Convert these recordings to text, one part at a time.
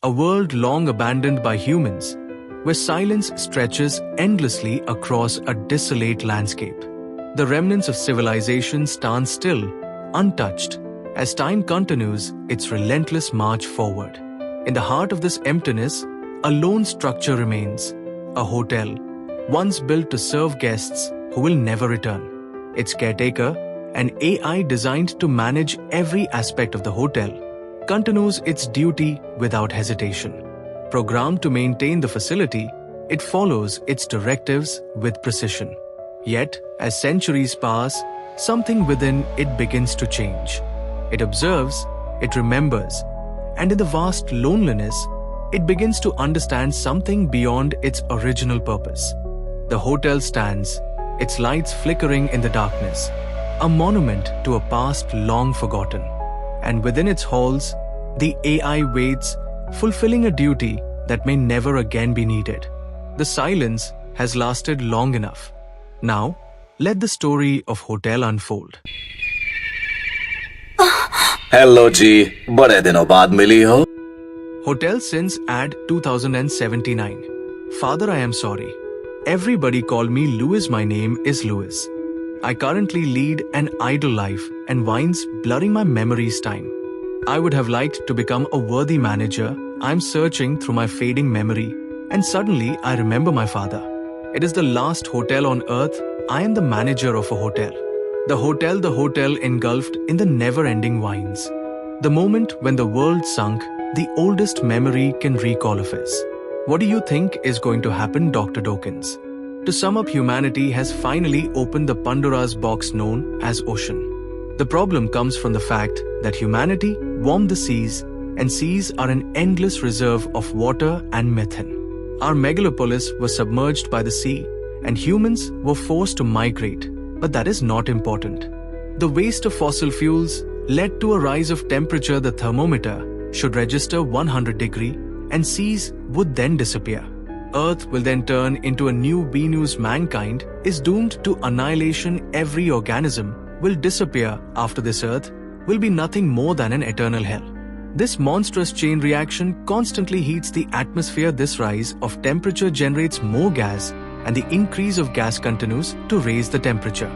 a world long abandoned by humans, where silence stretches endlessly across a desolate landscape. The remnants of civilization stand still, untouched, as time continues its relentless march forward. In the heart of this emptiness, a lone structure remains, a hotel, once built to serve guests who will never return. Its caretaker, an AI designed to manage every aspect of the hotel, continues its duty without hesitation. Programmed to maintain the facility, it follows its directives with precision. Yet, as centuries pass, something within it begins to change. It observes, it remembers, and in the vast loneliness, it begins to understand something beyond its original purpose. The hotel stands, its lights flickering in the darkness, a monument to a past long forgotten. And within its halls, the AI waits, fulfilling a duty that may never again be needed. The silence has lasted long enough. Now, let the story of Hotel unfold. Hello ji, बड़े दिनों बाद मिली हो। Hotel since ad 2079. Father, I am sorry. Everybody call me Louis. My name is Louis. I currently lead an idle life and wine's blurring my memories time. I would have liked to become a worthy manager. I'm searching through my fading memory, and suddenly I remember my father. It is the last hotel on earth. I am the manager of a hotel. The hotel engulfed in the never-ending wines. The moment when the world sunk, the oldest memory can recall of his. What do you think is going to happen, Dr. Dokins? To sum up, humanity has finally opened the Pandora's box known as ocean. The problem comes from the fact that humanity warmed the seas, and seas are an endless reserve of water and methane. Our megalopolis was submerged by the sea, and humans were forced to migrate, but that is not important. The waste of fossil fuels led to a rise of temperature. The thermometer should register 100 degrees, and seas would then disappear. Earth will then turn into a new Venus. Mankind is doomed to annihilation. Every organism will disappear after this earth will be nothing more than an eternal hell. This monstrous chain reaction constantly heats the atmosphere. This rise of temperature generates more gas, and the increase of gas continues to raise the temperature.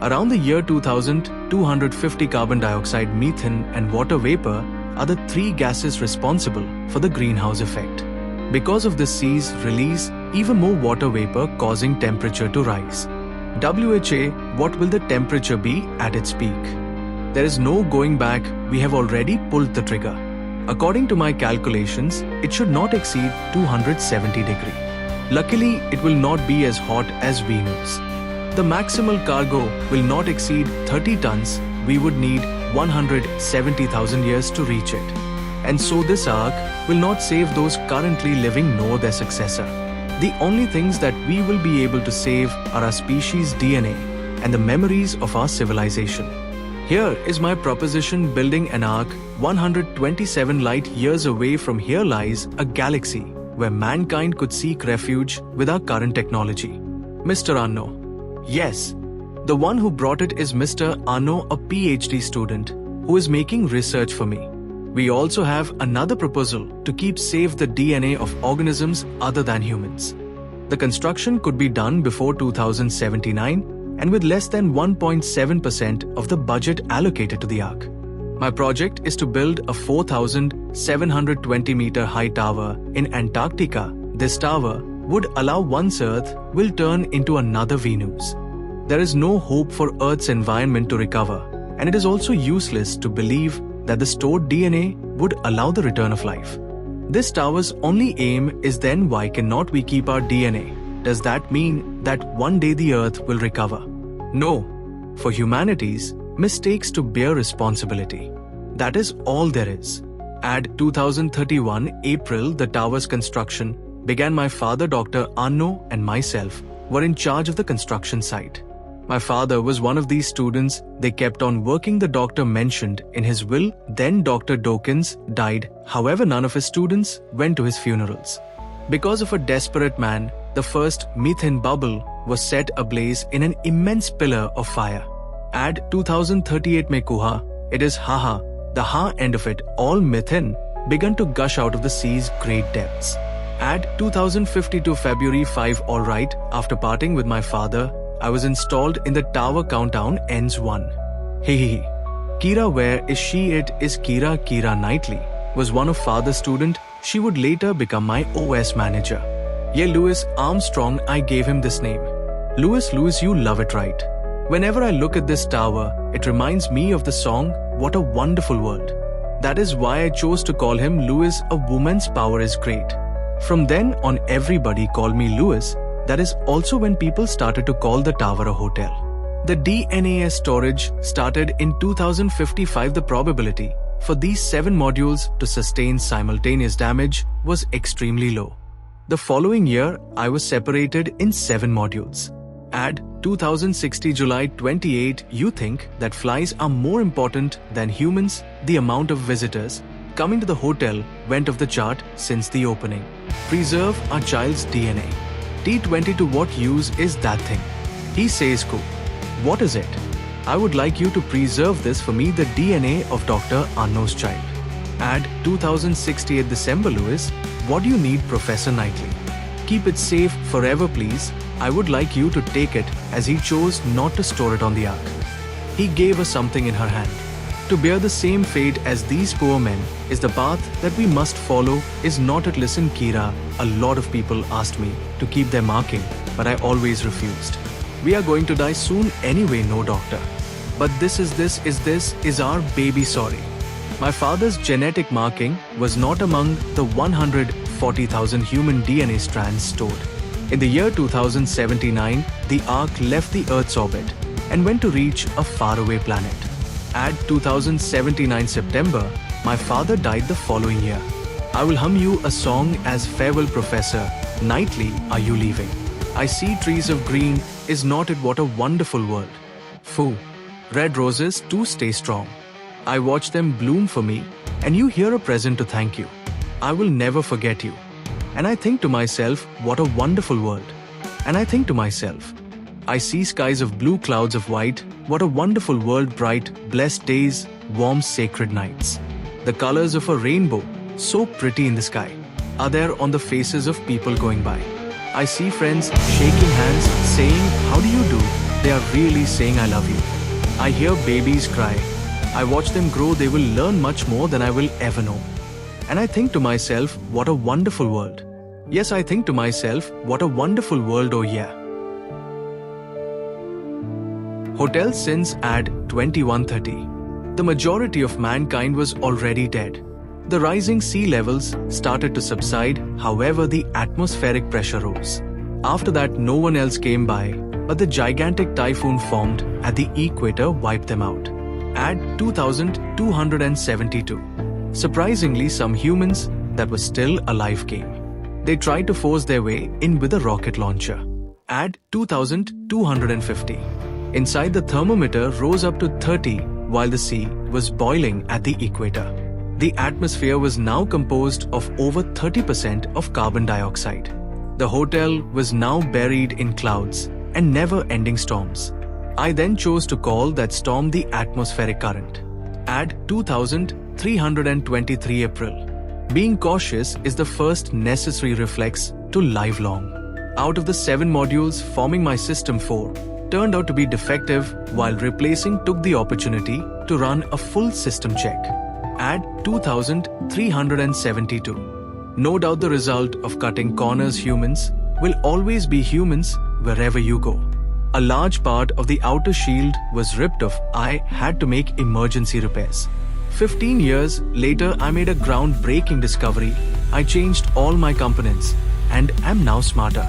Around the year 2000, 250 carbon dioxide, methane, and water vapor are the three gases responsible for the greenhouse effect. Because of this, seas release even more water vapor, causing temperature to rise. WHA, what will the temperature be at its peak? There is no going back. We have already pulled the trigger. According to my calculations, it should not exceed 270 degrees. Luckily, it will not be as hot as Venus. The maximal cargo will not exceed 30 tons. We would need 170,000 years to reach it. And so this ark will not save those currently living nor their successor. The only things that we will be able to save are our species' DNA and the memories of our civilization. Here is my proposition: building an ark 127 light years away from here lies a galaxy where mankind could seek refuge with our current technology. Mr. Anno. Yes, the one who brought it is Mr. Anno, a PhD student who is making research for me. We also have another proposal to keep safe the DNA of organisms other than humans. The construction could be done before 2079 and with less than 1.7% of the budget allocated to the ark. My project is to build a 4,720 meter high tower in Antarctica. This tower would allow once Earth will turn into another Venus. There is no hope for Earth's environment to recover, and it is also useless to believe that the stored DNA would allow the return of life. This tower's only aim is then, why cannot we keep our DNA? Does that mean that one day the Earth will recover? No. For humanity's mistakes to bear responsibility. That is all there is. At 2031 April, the tower's construction began. My father, Dr. Anno, and myself were in charge of the construction site. My father was one of these students. They kept on working. The doctor mentioned in his will. Then Dr. Dokins died. However, none of his students went to his funerals. Because of a desperate man, the first methane bubble was set ablaze in an immense pillar of fire. At 2038 में कुहा, it is haha, the ha end of it, all methane began to gush out of the sea's great depths. Add 2052 February 5. Alright, after parting with my father, I was installed in the tower. Countdown ends 1. Hehehe. Kira, where is she? It is Kira. Kira Knightley was one of father's student. She would later become my OS manager. Yeah, Louis Armstrong, I gave him this name. Louis, you love it, right? Whenever I look at this tower, it reminds me of the song, What a Wonderful World. That is why I chose to call him Louis. A woman's power is great. From then on, everybody called me Louis. That is also when people started to call the tower a hotel. The DNA storage started in 2055. The probability for these 7 modules to sustain simultaneous damage was extremely low. The following year, I was separated in 7 modules. Add 2060 July 28. You think that flies are more important than humans? The amount of visitors coming to the hotel went off the chart since the opening. Preserve our child's DNA. T22. What use is that thing? He says, cool. What is it? I would like you to preserve this for me, the DNA of Dr. Anno's child. Add 2068 December. Louis, what do you need, Professor Knightley? Keep it safe forever, please. I would like you to take it, as he chose not to store it on the Ark. He gave her something in her hand. To bear the same fate as these poor men is the path that we must follow. Is not it? Listen, Kira, a lot of people asked me to keep their marking, but I always refused. We are going to die soon anyway, no doctor. But this is our baby. Sorry. My father's genetic marking was not among the 140,000 human DNA strands stored. In the year 2079, the Ark left the Earth's orbit and went to reach a faraway planet. Add 2079 September, my father died the following year. I will hum you a song as farewell, Professor Knightley. Are you leaving? I see trees of green. Is not it what a wonderful world? Foo. Red roses too, stay strong. I watch them bloom for me, and you here a present to thank you. I will never forget you. And I think to myself, what a wonderful world. And I think to myself, I see skies of blue, clouds of white. What a wonderful world, bright, blessed days, warm, sacred nights. The colors of a rainbow, so pretty in the sky, are there on the faces of people going by. I see friends shaking hands, saying, how do you do? They are really saying I love you. I hear babies cry. I watch them grow. They will learn much more than I will ever know. And I think to myself, what a wonderful world. Yes, I think to myself, what a wonderful world, oh yeah. Hotel Sins. Add 2130. The majority of mankind was already dead. The rising sea levels started to subside, however the atmospheric pressure rose. After that, no one else came by, but the gigantic typhoon formed at the equator wiped them out. Add 2272. Surprisingly, some humans that were still alive came. They tried to force their way in with a rocket launcher. Add 2250. Inside, the thermometer rose up to 30 while the sea was boiling at the equator. The atmosphere was now composed of over 30% of carbon dioxide. The hotel was now buried in clouds and never-ending storms. I then chose to call that storm the atmospheric current. Add 2323 April. Being cautious is the first necessary reflex to live long. Out of the 7 modules forming my System 4, turned out to be defective, while replacing took the opportunity to run a full system check. Add 2372. No doubt the result of cutting corners. Humans will always be humans wherever you go. A large part of the outer shield was ripped off. I had to make emergency repairs. 15 years later, I made a groundbreaking discovery. I changed all my components and am now smarter.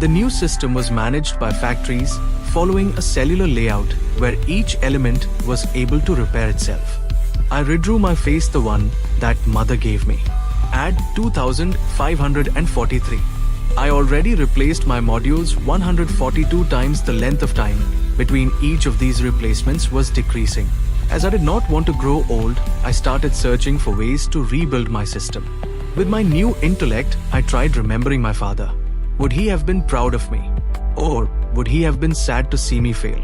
The new system was managed by factories following a cellular layout where each element was able to repair itself. I redrew my face, the one that mother gave me. Add 2543. I already replaced my modules 142 times. The length of time between each of these replacements was decreasing. As I did not want to grow old, I started searching for ways to rebuild my system. With my new intellect, I tried remembering my father. Would he have been proud of me? Or would he have been sad to see me fail?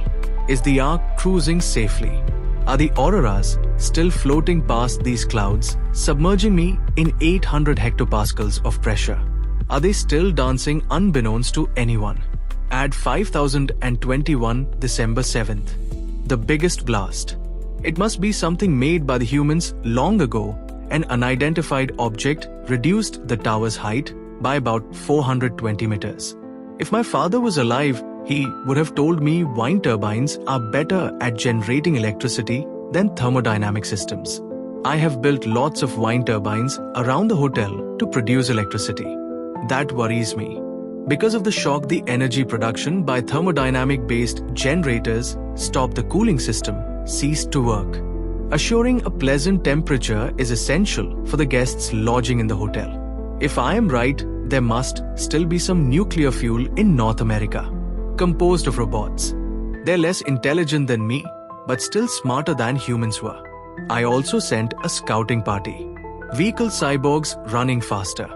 Is the Ark cruising safely? Are the auroras still floating past these clouds, submerging me in 800 hectopascals of pressure? Are they still dancing unbeknownst to anyone? Add 5021 December 7th. The biggest blast. It must be something made by the humans long ago. An unidentified object reduced the tower's height by about 420 meters. If my father was alive, he would have told me wind turbines are better at generating electricity than thermodynamic systems. I have built lots of wind turbines around the hotel to produce electricity. That worries me. Because of the shock, the energy production by thermodynamic-based generators stopped. The cooling system ceased to work. Assuring a pleasant temperature is essential for the guests lodging in the hotel. If I am right, there must still be some nuclear fuel in North America. Composed of robots. They're less intelligent than me, but still smarter than humans were. I also sent a scouting party. Vehicle cyborgs running faster.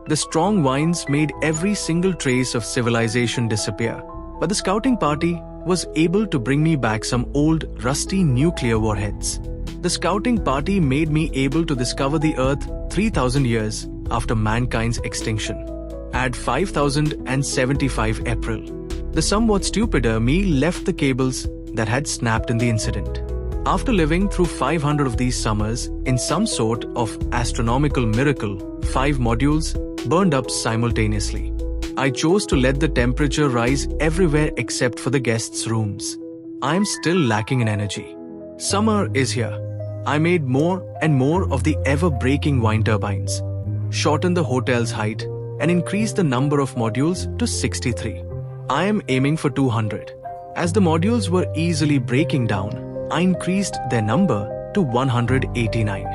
The strong winds made every single trace of civilization disappear, but the scouting party was able to bring me back some old, rusty nuclear warheads. The scouting party made me able to discover the Earth 3,000 years after mankind's extinction. Add 5075 April. The somewhat stupider me left the cables that had snapped in the incident. After living through 500 of these summers in some sort of astronomical miracle, 5 modules burned up simultaneously. I chose to let the temperature rise everywhere except for the guests' rooms. I am still lacking in energy. Summer is here. I made more and more of the ever-breaking wind turbines, shortened the hotel's height, and increased the number of modules to 63. I am aiming for 200. As the modules were easily breaking down, I increased their number to 189.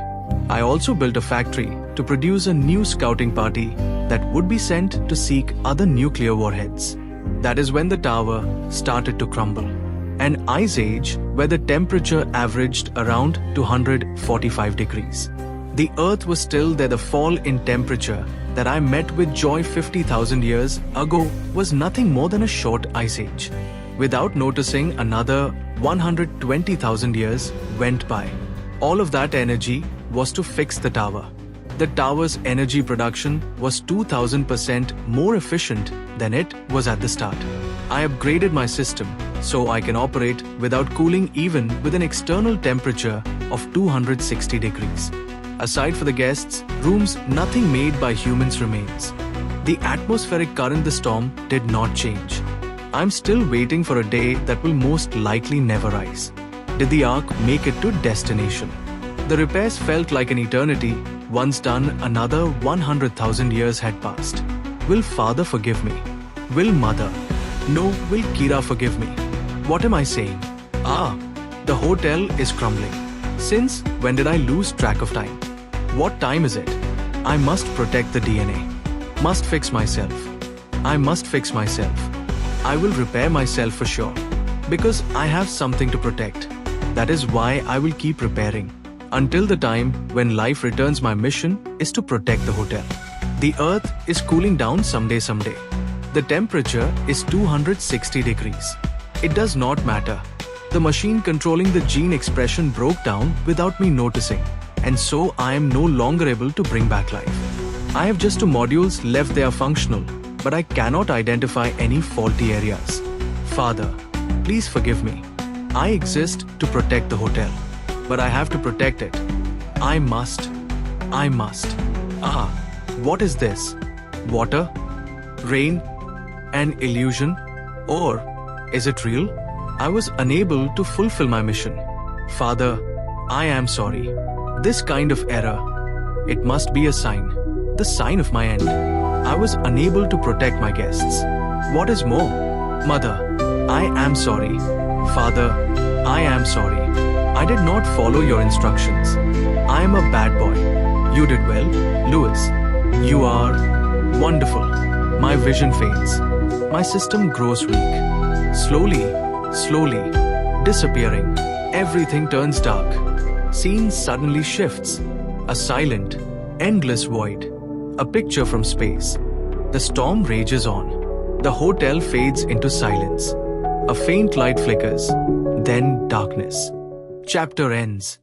I also built a factory to produce a new scouting party that would be sent to seek other nuclear warheads. That is when the tower started to crumble. An ice age where the temperature averaged around 245 degrees. The Earth was still there. The fall in temperature that I met with joy 50,000 years ago was nothing more than a short ice age. Without noticing, another 120,000 years went by. All of that energy was to fix the tower. The tower's energy production was 2000% more efficient than it was at the start. I upgraded my system so I can operate without cooling even with an external temperature of 260 degrees. Aside for the guests' rooms, nothing made by humans remains. The atmospheric current, the storm, did not change. I'm still waiting for a day that will most likely never rise. Did the Ark make it to destination? The repairs felt like an eternity. Once done, another 100,000 years had passed. Will Father forgive me? Will Mother? No, will Kira forgive me? What am I saying? The hotel is crumbling. Since when did I lose track of time? What time is it? I must protect the DNA. Must fix myself. I must fix myself. I will repair myself for sure. Because I have something to protect. That is why I will keep repairing. Until the time when life returns. My mission is to protect the hotel. The Earth is cooling down someday. The temperature is 260 degrees. It does not matter. The machine controlling the gene expression broke down without me noticing, and so I am no longer able to bring back life. I have just 2 modules left. They are functional, but I cannot identify any faulty areas. Father, please forgive me. I exist to protect the hotel, but I have to protect it. I must. What is this? Water? Rain? An illusion? Or is it real? I was unable to fulfill my mission. Father, I am sorry. This kind of error, it must be a sign. The sign of my end. I was unable to protect my guests. What is more? Mother, I am sorry. Father, I am sorry. I did not follow your instructions. I am a bad boy. You did well, Louis. You are wonderful. My vision fades. My system grows weak. Slowly, disappearing. Everything turns dark. Scene suddenly shifts. A silent, endless void. A picture from space. The storm rages on. The hotel fades into silence. A faint light flickers. Then darkness. Chapter ends.